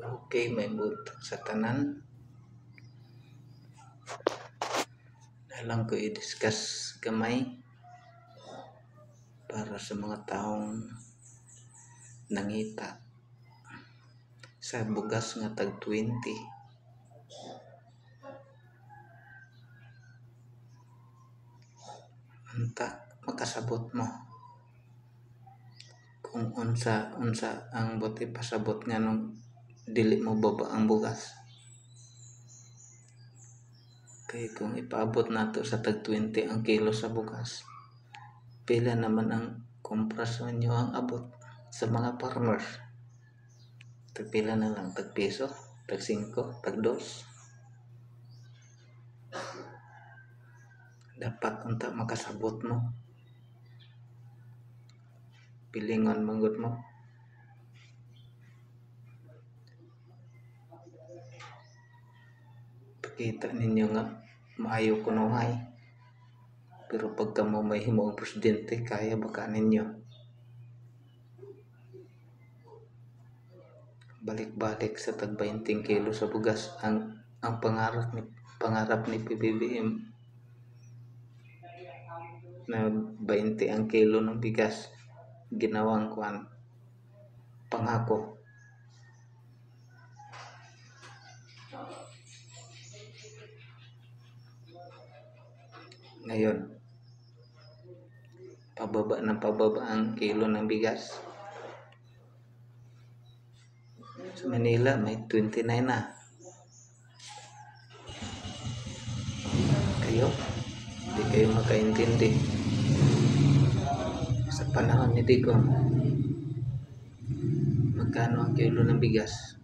Okay, may buntag sa tanan. Alam ko i-discuss gamay para sa mga taong nangita sa bugas nga tag 20. Anta makasabot mo kung unsa ang buti pasabot nga nung dili mo baba ang bugas. Kaya kung ipaabot nato sa tag 20 ang kilo sa bugas, pila naman ang komprasyon nyo ang abot sa mga farmers? Tagpila na lang, tag piso, tag 5, tag 2. Dapat unta makasabot mo. Pilingon manggut mo. Pakita ninyo nga maayo kunuhay. Pero pagka mo may himo ang presidente, kaya baka ninyo. Balik-balik sa tag 20 kilo sa bugas ang pangarap ni PBBM na 20 ang kilo ng bigas ginawang pangako. Ngayon, pababa ang kilo ng bigas. Sa Manila may 29 na. Hindi kayo makaintindi. Sa panahon ni Digong, magkano ang kilo ng bigas?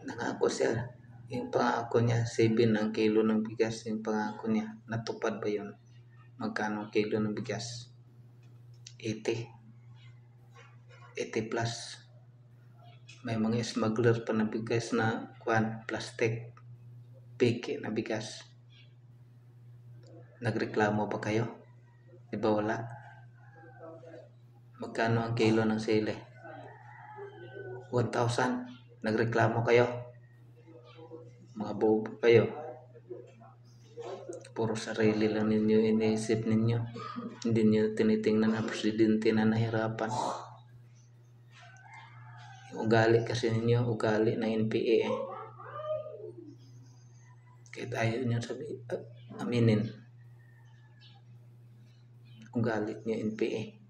Nangako siya. Yung pangako niya, 7 ang kilo ng bigas. Yung pangako niya, natupad ba yun? Magkano ang kilo ng bigas? 80 plus. May mga smuggler pa na bigas na plastic, peke na bigas. Nagreklamo ba kayo? Di ba wala? Magkano ang kilo ng sili? 1,000. Nagreklamo kayo? Mga bobo kayo. Puro sarili lang ninyo iniisip ninyo. Hindi nyo tinitingnan ang presidente na nahirapan. Ugali kasi ninyo, ugali na NPA eh. Kahit ayaw nyo aminin. Ugali nyo NPA.